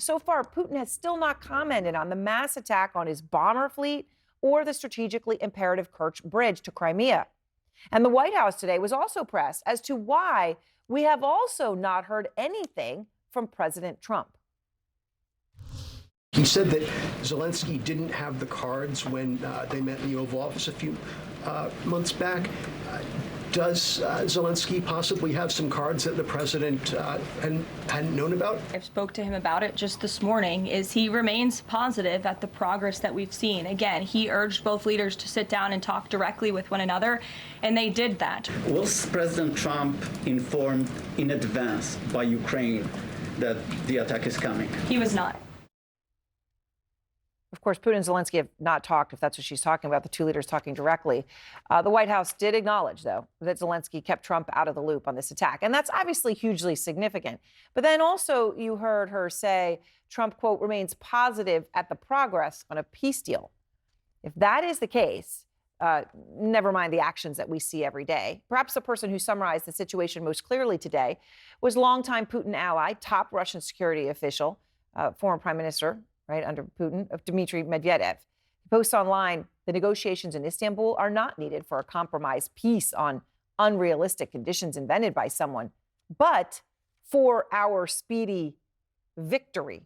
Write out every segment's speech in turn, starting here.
so far, Putin has still not commented on the mass attack on his bomber fleet or the strategically imperative Kerch Bridge to Crimea. And the White House today was also pressed as to why we have also not heard anything from President Trump. He said that Zelensky didn't have the cards when they met in the Oval Office a few months back. Does Zelensky possibly have some cards that the president hadn't known about? I spoke to him about it just this morning. He remains positive at the progress that we've seen. Again, he urged both leaders to sit down and talk directly with one another, and they did that. Was President Trump informed in advance by Ukraine that the attack is coming? He was not. Of course, Putin and Zelensky have not talked, if that's what she's talking about, the two leaders talking directly. The White House did acknowledge, though, that Zelensky kept Trump out of the loop on this attack. And that's obviously hugely significant. But then also you heard her say Trump, quote, remains positive at the progress on a peace deal. If that is the case, never mind the actions that we see every day, perhaps the person who summarized the situation most clearly today was longtime Putin ally, top Russian security official, former prime minister, right, under Putin, of Dmitry Medvedev. He posts online, the negotiations in Istanbul are not needed for a compromised peace on unrealistic conditions invented by someone, but for our speedy victory.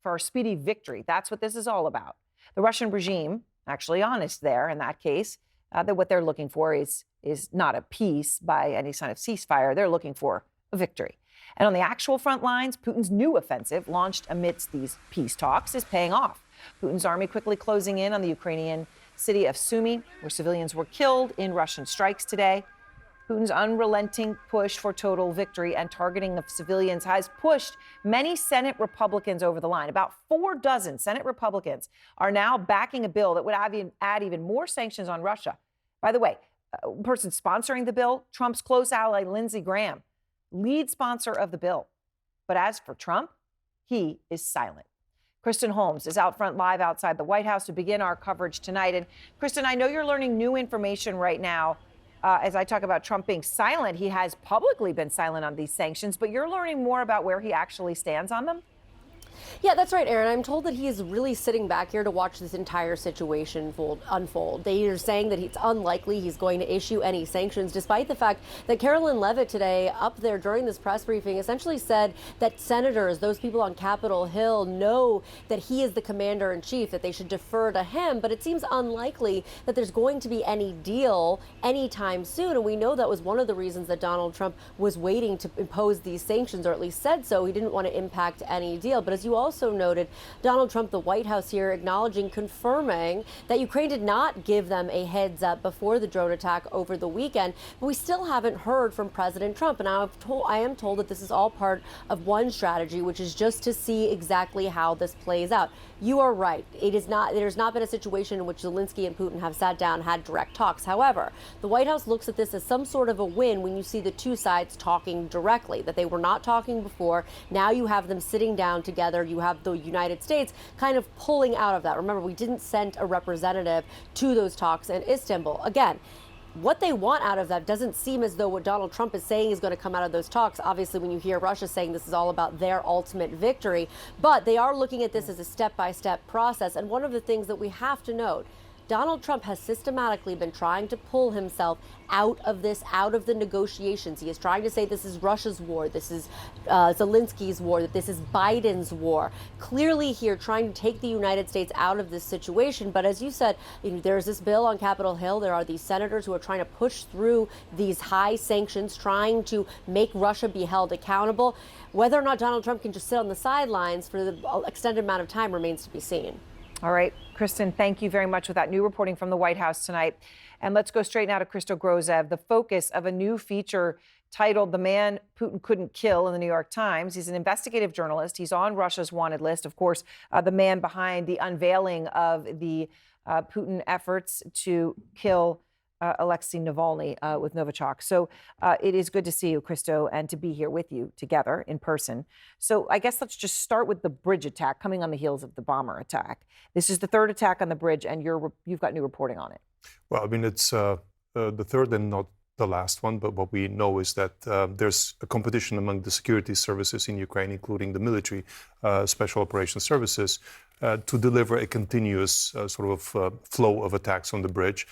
For our speedy victory. That's what this is all about. The Russian regime, actually honest there in that case, that what they're looking for is not a peace by any sign of ceasefire. They're looking for a victory. And on the actual front lines, Putin's new offensive, launched amidst these peace talks, is paying off. Putin's army quickly closing in on the Ukrainian city of Sumy, where civilians were killed in Russian strikes today. Putin's unrelenting push for total victory and targeting of civilians has pushed many Senate Republicans over the line. About 4 Senate Republicans are now backing a bill that would add even more sanctions on Russia. By the way, a person sponsoring the bill, Trump's close ally, Lindsey Graham, lead sponsor of the bill. But as for Trump, he is silent. Kristen Holmes is out front live outside the White House to begin our coverage tonight. And Kristen, I know you're learning new information right now. As I talk about Trump being silent, he has publicly been silent on these sanctions, but you're learning more about where he actually stands on them? Yeah, that's right, Aaron. I'm told that he is really sitting back here to watch this entire situation unfold. They are saying that it's unlikely he's going to issue any sanctions, despite the fact that Carolyn Levitt today up there during this press briefing essentially said that senators, those people on Capitol Hill, know that he is the commander in chief, that they should defer to him. But it seems unlikely that there's going to be any deal anytime soon. And we know that was one of the reasons that Donald Trump was waiting to impose these sanctions, or at least said so. He didn't want to impact any deal. But as you also noted, Donald Trump, the White House here, acknowledging, confirming that Ukraine did not give them a heads up before the drone attack over the weekend. But we still haven't heard from President Trump. And I am told that this is all part of one strategy, which is just to see exactly how this plays out. You are right. There's not been a situation in which Zelensky and Putin have sat down, had direct talks. However, the White House looks at this as some sort of a win when you see the two sides talking directly, that they were not talking before. Now you have them sitting down together. You have the United States kind of pulling out of that. Remember, we didn't send a representative to those talks in Istanbul. Again, what they want out of that doesn't seem as though what Donald Trump is saying is going to come out of those talks. Obviously, when you hear Russia saying this is all about their ultimate victory, but they are looking at this as a step-by-step process. And one of the things that we have to note, Donald Trump has systematically been trying to pull himself out of the negotiations. He is trying to say this is Russia's war, this is Zelensky's war, that this is Biden's war. Clearly here trying to take the United States out of this situation. But as you said, there's this bill on Capitol Hill. There are these senators who are trying to push through these high sanctions, trying to make Russia be held accountable. Whether or not Donald Trump can just sit on the sidelines for the extended amount of time remains to be seen. All right, Kristen, thank you very much for that new reporting from the White House tonight. And let's go straight now to Christo Grozev, the focus of a new feature titled The Man Putin Couldn't Kill in the New York Times. He's an investigative journalist. He's on Russia's wanted list. Of course, the man behind the unveiling of the Putin efforts to kill Alexei Navalny with Novichok. So it is good to see you, Christo, and to be here with you together in person. So I guess let's just start with the bridge attack coming on the heels of the bomber attack. This is the third attack on the bridge, and you've got new reporting on it. Well, I mean, it's the third and not the last one, but what we know is that there's a competition among the security services in Ukraine, including the military, Special Operations Services to deliver a continuous flow of attacks on the bridge.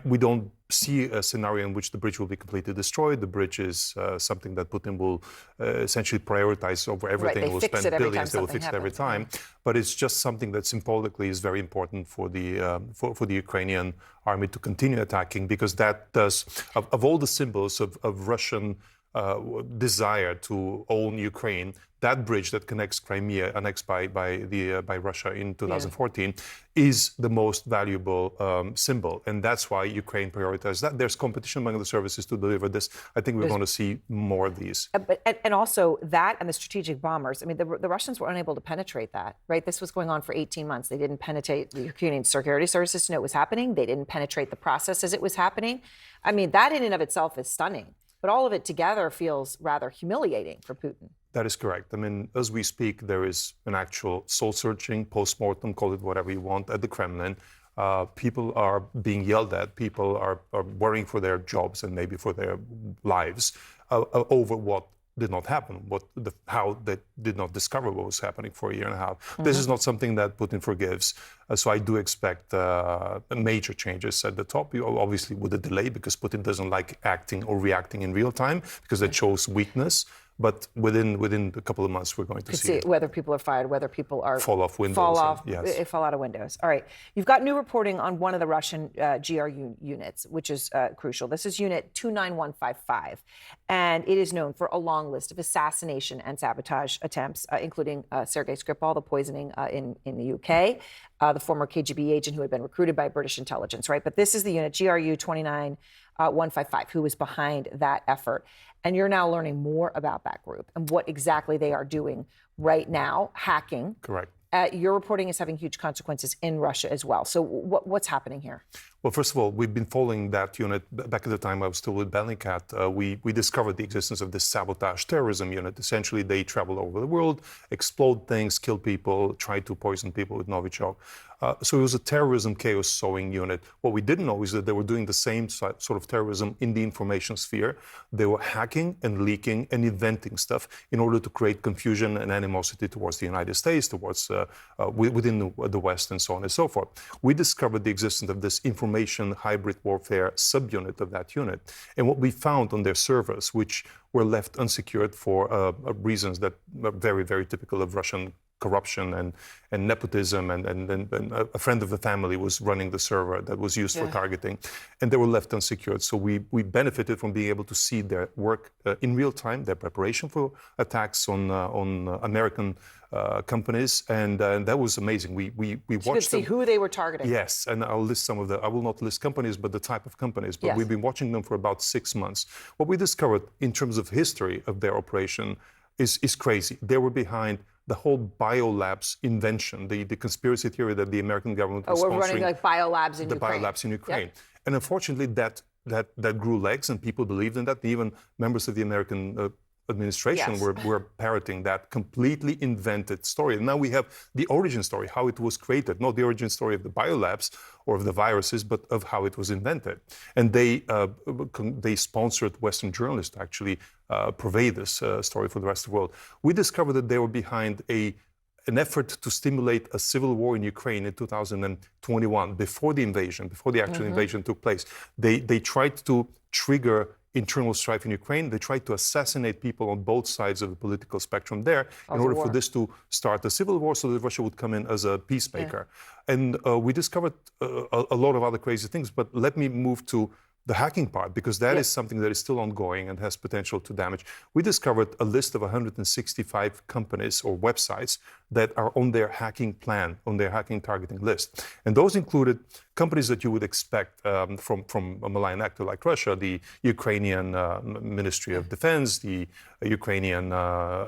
We don't see a scenario in which the bridge will be completely destroyed. The bridge is something that Putin will essentially prioritize over everything. Right, will fix spend it every time billions. They will something fix it every time. happens. But it's just something that symbolically is very important for the Ukrainian army to continue attacking, because that does, of all the symbols of Russian desire to own Ukraine, that bridge that connects Crimea, annexed by Russia in 2014, is the most valuable symbol, and that's why Ukraine prioritized that. There's competition among the services to deliver this. I think we're going to see more of these. And also that, and the strategic bombers. I mean, the Russians were unable to penetrate that, right? This was going on for 18 months. They didn't penetrate the Ukrainian security services to know it was happening. They didn't penetrate the process as it was happening. I mean, that in and of itself is stunning. But all of it together feels rather humiliating for Putin. That is correct. I mean, as we speak, there is an actual soul-searching, post-mortem, call it whatever you want, at the Kremlin. People are being yelled at. People are worrying for their jobs and maybe for their lives over what did not happen, how they did not discover what was happening for a year and a half. Mm-hmm. This is not something that Putin forgives. So I do expect major changes at the top, obviously with a delay, because Putin doesn't like acting or reacting in real time, because that shows weakness. But within a couple of months, we're going to see whether people are fired, whether people are fall off windows. Fall out of windows. All right. You've got new reporting on one of the Russian GRU units, which is crucial. This is Unit 29155, and it is known for a long list of assassination and sabotage attempts, including Sergei Skripal, the poisoning in the UK, the former KGB agent who had been recruited by British intelligence, right? But this is the unit, GRU 29155, who was behind that effort. And you're now learning more about that group and what exactly they are doing right now, hacking. Correct. Your reporting is having huge consequences in Russia as well. So what's happening here? Well, first of all, we've been following that unit. Back at the time I was still with Bellingcat, we discovered the existence of this sabotage terrorism unit. Essentially, they travel over the world, explode things, kill people, try to poison people with Novichok. So it was a terrorism chaos sowing unit. What we didn't know is that they were doing the same sort of terrorism in the information sphere. They were hacking and leaking and inventing stuff in order to create confusion and animosity towards the United States, towards within the West, and so on and so forth. We discovered the existence of this information hybrid warfare subunit of that unit. And what we found on their servers, which were left unsecured for reasons that are very, very typical of Russian corruption and nepotism, and a friend of the family was running the server that was used for targeting, and they were left unsecured. So we benefited from being able to see their work in real time, their preparation for attacks on American companies, and that was amazing. We watched you could see who they were targeting. Yes, and I'll list some of the. I will not list companies, but the type of companies. But we've been watching them for about 6 months. What we discovered in terms of history of their operation is crazy. They were behind the whole biolabs invention, the conspiracy theory that the American government was sponsoring. We're running like biolabs in Ukraine. The biolabs in Ukraine. Yep. And unfortunately, that grew legs, and people believed in that. Even members of the American administration were parroting that completely invented story. And now we have the origin story, how it was created, not the origin story of the biolabs or of the viruses, but of how it was invented. And they sponsored Western journalists to actually purvey this story for the rest of the world. We discovered that they were behind an effort to stimulate a civil war in Ukraine in 2021, before the invasion, before the actual invasion took place. They tried to trigger internal strife in Ukraine. They tried to assassinate people on both sides of the political spectrum there in order for this to start a civil war, so that Russia would come in as a peacemaker. And we discovered a lot of other crazy things. But let me move to the hacking part, because that is something that is still ongoing and has potential to damage. We discovered a list of 165 companies or websites that are on their hacking plan, on their hacking targeting list. And those included companies that you would expect from a malign actor like Russia, the Ukrainian Ministry of Defense, the Ukrainian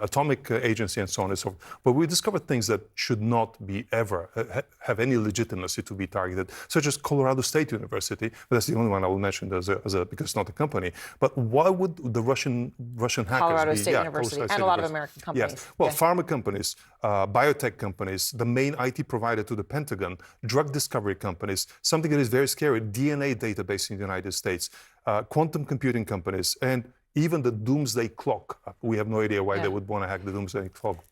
Atomic Agency, and so on and so forth. But we discovered things that should not be ever have any legitimacy to be targeted, such as Colorado State University. But that's the only one I will mention because it's not a company. But why would the Russian hackers Colorado be? State University and a lot of American companies. Yes. Well, pharma companies, biotech companies, the main IT provider to the Pentagon, drug discovery companies, something that is very scary, DNA database in the United States, quantum computing companies, and even the doomsday clock. We have no idea why they would want to hack the doomsday clock.